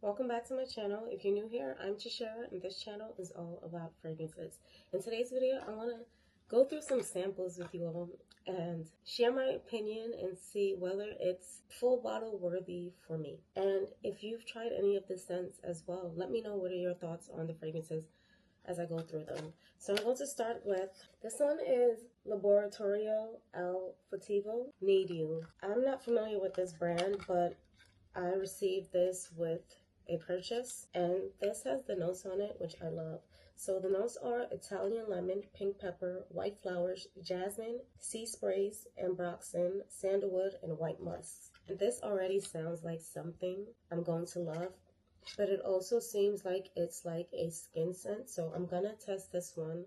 Welcome back to my channel. If you're new here, I'm Tashera and this channel is all about fragrances. In today's video, I want to go through some samples with you all and share my opinion and see whether it's full bottle worthy for me. And if you've tried any of the scents as well, let me know what are your thoughts on the fragrances as I go through them. So I'm going to start with, this one is Laboratorio Olfattivo Need You. I'm not familiar with this brand, but I received this with a purchase, and this has the notes on it, which I love. So the notes are Italian lemon, pink pepper, white flowers, jasmine, sea sprays, ambroxan, sandalwood, and white musk. And this already sounds like something I'm going to love, but it also seems like it's like a skin scent. So I'm gonna test this one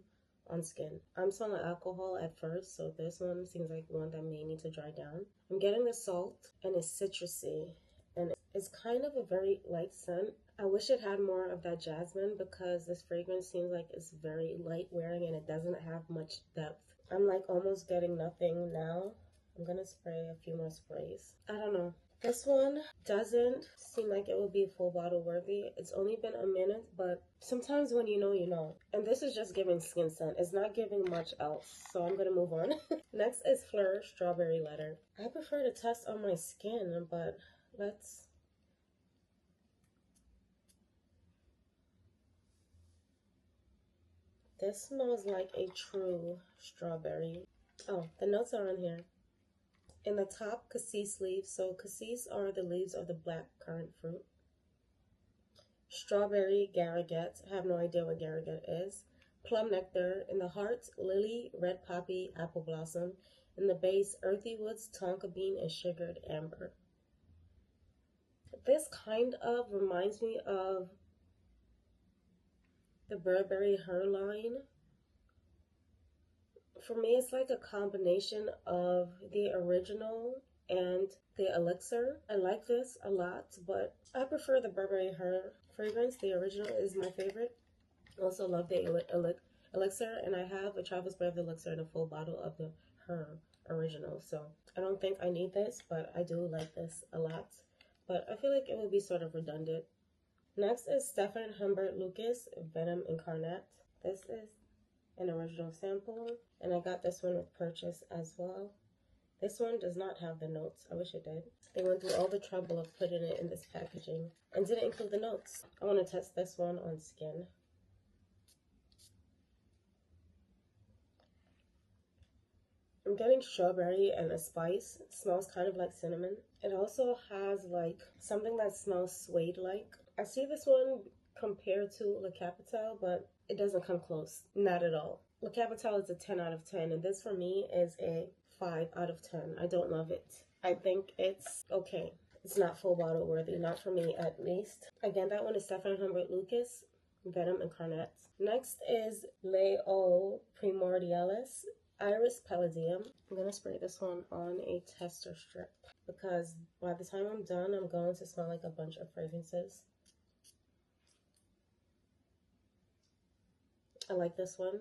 on skin. I'm smelling alcohol at first, so this one seems like one that may need to dry down. I'm getting the salt, and it's citrusy. And it's kind of a very light scent. I wish it had more of that jasmine because this fragrance seems like it's very light wearing and it doesn't have much depth. I'm like almost getting nothing now. I'm gonna spray a few more sprays. I don't know. This one doesn't seem like it would be full bottle worthy. It's only been a minute, but sometimes when you know, you know. And this is just giving skin scent. It's not giving much else. So I'm gonna move on. Next is Phlur Strawberry Letter. I prefer to test on my skin, but let's. This smells like a true strawberry. Oh, the notes are on here. In the top, cassis leaves. So cassis are the leaves of the black currant fruit. Strawberry garraget. I have no idea what garraget is. Plum nectar. In the heart, lily, red poppy, apple blossom. In the base, earthy woods, tonka bean, and sugared amber. This kind of reminds me of the Burberry Her line. For me, it's like a combination of the original and the elixir. I like this a lot, but I prefer the Burberry Her fragrance. The original is my favorite. I also love the elixir, and I have a travel spray of the elixir and a full bottle of the Her original. So I don't think I need this, but I do like this a lot. But I feel like it would be sort of redundant. Next is Stéphane Humbert Lucas Venom Incarnate. This is an original sample, and I got this one with purchase as well. This one does not have the notes. I wish it did. They went through all the trouble of putting it in this packaging and didn't include the notes. I want to test this one on skin. I'm getting strawberry and a spice. It smells kind of like cinnamon. It also has like something that smells suede-like. I see this one compared to Le Capitale, but it doesn't come close. Not at all. Le Capitale is a 10 out of 10, and this for me is a 5 out of 10. I don't love it. I think it's okay. It's not full bottle worthy, not for me at least. Again, that one is Stéphane Humbert Lucas Venom Incarnate. Next is EAUX Primordiales Iris Palladium. I'm going to spray this one on a tester strip because by the time I'm done, I'm going to smell like a bunch of fragrances. I like this one.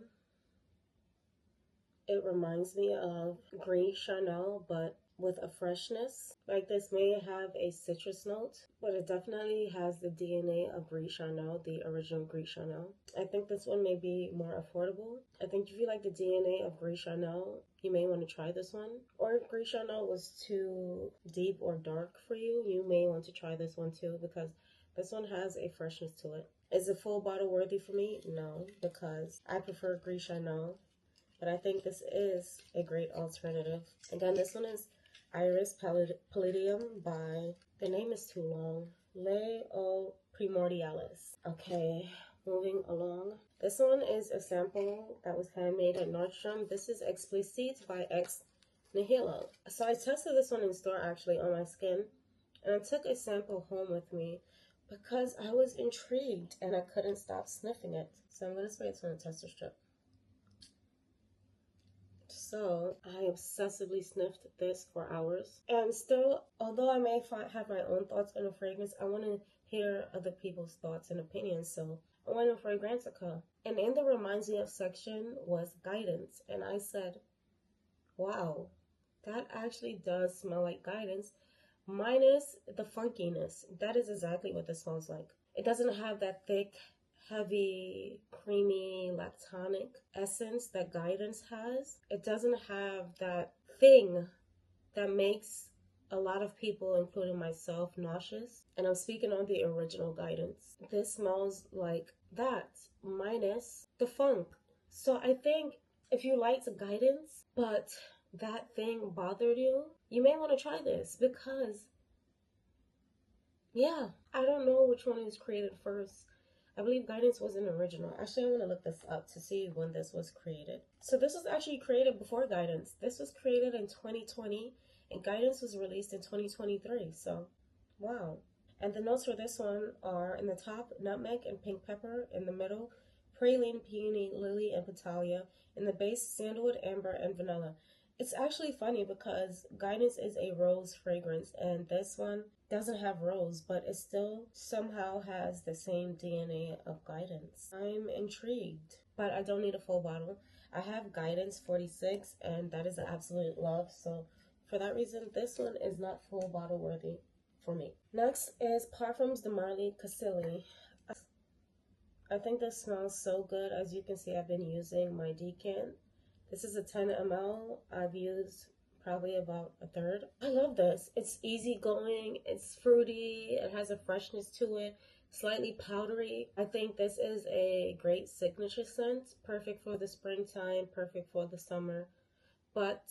It reminds me of Green Charnel, but with a freshness. Like this may have a citrus note, but it definitely has the DNA of Green Charnel, the original Green Charnel. I think this one may be more affordable. I think if you like the DNA of Green Charnel, you may want to try this one. Or if Green Charnel was too deep or dark for you, you may want to try this one too, because this one has a freshness to it. Is it full bottle worthy for me? No, because I prefer Green Charnel, but I think this is a great alternative. Again, this one is Iris Palladium by, the name is too long, EAUX Primordiales. Okay, moving along. This one is a sample that was handmade at Nordstrom. This is Explicite by Nihilo. So I tested this one in store actually on my skin, and I took a sample home with me because I was intrigued and I couldn't stop sniffing it. So I'm going to spray it on a tester strip. So I obsessively sniffed this for hours. And still, although I may have my own thoughts on a fragrance, I want to hear other people's thoughts and opinions. So I went to Fragrantica. And in the Reminds Me of section was Guidance. And I said, wow, that actually does smell like Guidance. minus the funkiness. That is exactly what this smells like. It doesn't have that thick, heavy, creamy, lactonic essence that Guidance has. It doesn't have that thing that makes a lot of people, including myself, nauseous. And I'm speaking on the original Guidance. This smells like that, minus the funk. So I think if you liked Guidance, but that thing bothered you, you may want to try this because, yeah, I don't know which one was created first. I believe Guidance was an original. Actually, I want to look this up to see when this was created. So this was actually created before Guidance. This was created in 2020 and Guidance was released in 2023. So, wow. And the notes for this one are in the top, nutmeg and pink pepper. In the middle, praline, peony, lily, and petalia. In the base, sandalwood, amber, and vanilla. It's actually funny because Guidance is a rose fragrance and this one doesn't have rose, but it still somehow has the same DNA of Guidance. I'm intrigued, but I don't need a full bottle. I have Guidance 46 and that is an absolute love. So for that reason, this one is not full bottle worthy for me. Next is Parfums de Marly Cassili. I think this smells so good. As you can see, I've been using my decant. This is a 10 ml. I've used probably about a third. I love this. It's easygoing. It's fruity. It has a freshness to it. Slightly powdery. I think this is a great signature scent. Perfect for the springtime. Perfect for the summer. But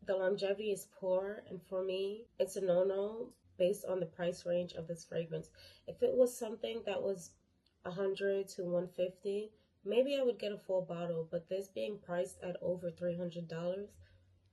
the longevity is poor. And for me, it's a no-no based on the price range of this fragrance. If it was something that was 100 to 150, maybe I would get a full bottle, but this being priced at over $300,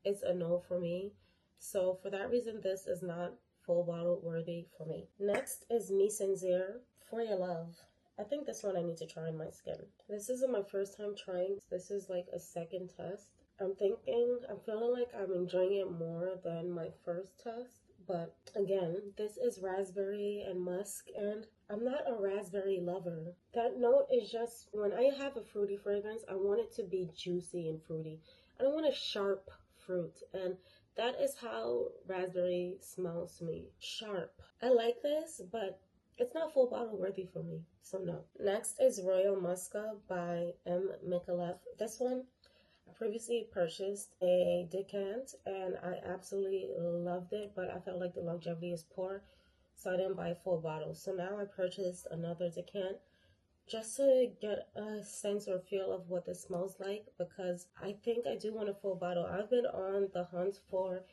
it's a no for me. So for that reason, this is not full bottle worthy for me. Next is Misenzir, For Your Love. I think this one I need to try on my skin. This isn't my first time trying. This is like a second test. I'm feeling like I'm enjoying it more than my first test. But again, this is raspberry and musk, and I'm not a raspberry lover. That note is just, when I have a fruity fragrance, I want it to be juicy and fruity. I don't want a sharp fruit, and that is how raspberry smells to me. Sharp. I like this, but it's not full bottle worthy for me, so no. Next is Royal Muska by Micallef. This one, I previously purchased a decant and I absolutely loved it, but I felt like the longevity is poor, so I didn't buy a full bottle. So now I purchased another decant just to get a sense or feel of what this smells like, because I think I do want a full bottle. I've been on the hunt for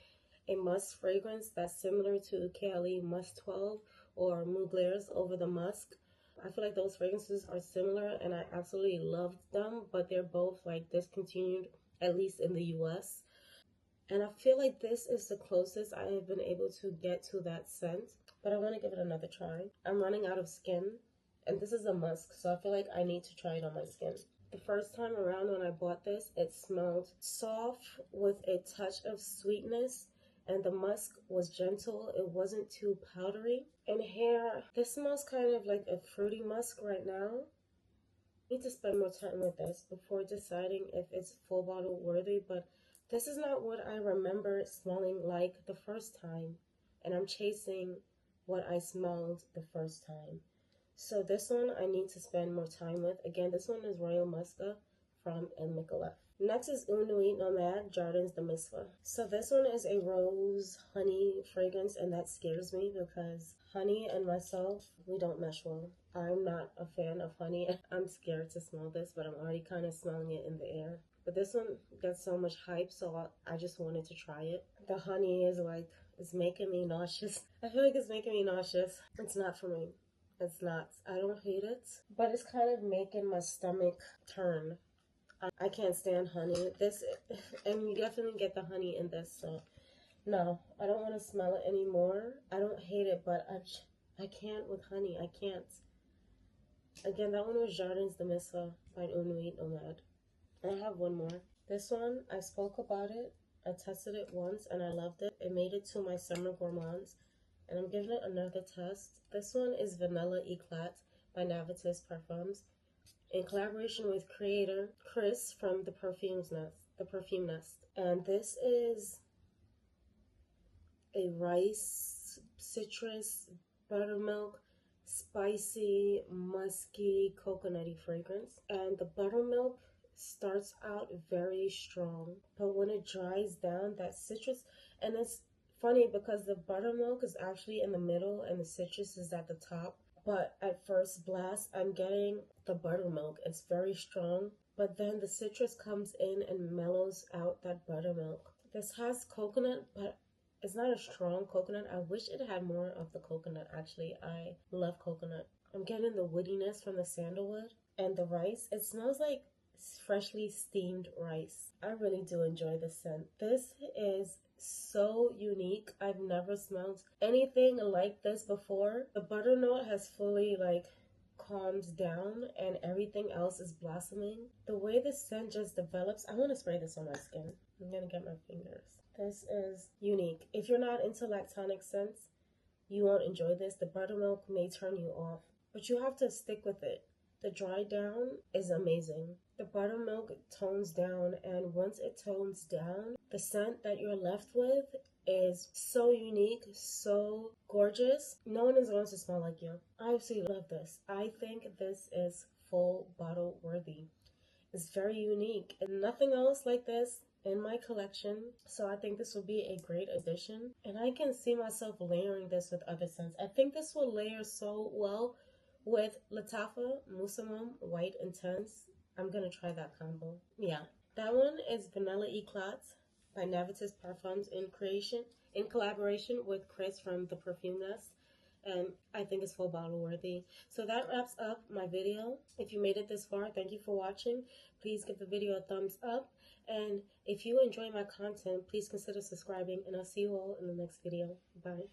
a musk fragrance that's similar to Cassili Musk 12 or Mugler's Over the Musk. I feel like those fragrances are similar and I absolutely loved them, but they're both like discontinued, at least in the US. And I feel like this is the closest I have been able to get to that scent, but I want to give it another try. I'm running out of skin, and this is a musk, so I feel like I need to try it on my skin. The first time around when I bought this, it smelled soft with a touch of sweetness, and the musk was gentle. It wasn't too powdery. And here, this smells kind of like a fruity musk right now. I need to spend more time with this before deciding if it's full bottle worthy, but this is not what I remember it smelling like the first time, and I'm chasing what I smelled the first time. So this one I need to spend more time with. Again, this one is Royal Muska from Micallef. Next is Nuit, Nomade, Jardins, the Misfah. So this one is a rose honey fragrance, and that scares me because honey and myself, we don't mesh well. I'm not a fan of honey. I'm scared to smell this, but I'm already kind of smelling it in the air. But this one gets so much hype, so I just wanted to try it. The honey is like, it's making me nauseous. I feel like it's making me nauseous. It's not for me. It's not. I don't hate it, but it's kind of making my stomach turn. I can't stand honey. This, and you definitely get the honey in this, so no, I don't want to smell it anymore. I don't hate it, but I can't with honey. I can't. Again, that one was Jardins the Misfah by Nuit, Nomade. I have one more. This one, I spoke about it. I tested it once and I loved it. It made it to my summer gourmands, and I'm giving it another test. This one is Vanilla Eclat by Navitus Parfums, in collaboration with creator Chris from the Perfume Nest. And this is a rice citrus, buttermilk, spicy, musky, coconutty fragrance. And the buttermilk starts out very strong, but when it dries down, that citrus, and it's funny because the buttermilk is actually in the middle and the citrus is at the top. But at first blast, I'm getting the buttermilk. It's very strong, but then the citrus comes in and mellows out that buttermilk. This has coconut, but it's not a strong coconut. I wish it had more of the coconut, actually. I love coconut. I'm getting the woodiness from the sandalwood and the rice. It smells like freshly steamed rice. I really do enjoy this scent. This is so unique. I've never smelled anything like this before. The butter note has fully calmed down and everything else is blossoming. The way the scent just develops, I want to spray this on my skin. I'm gonna get my fingers. This is unique. If you're not into lactonic scents, you won't enjoy this. The buttermilk may turn you off, but you have to stick with it. The dry down is amazing. The buttermilk tones down, and once it tones down, the scent that you're left with is so unique, so gorgeous. No one is going to smell like you. I absolutely love this. I think this is full bottle worthy. It's very unique and nothing else like this in my collection, so I think this will be a great addition, and I can see myself layering this with other scents. I think this will layer so well with Latafa Musamum White Intense. I'm gonna try that combo. Yeah, that one is Vanilla Eclat by Navitus Parfums in collaboration with Chris from the Perfume Nest, and I think it's full bottle worthy. So that wraps up my video. If you made it this far, thank you for watching. Please give the video a thumbs up, and if you enjoy my content, please consider subscribing, and I'll see you all in the next video. Bye.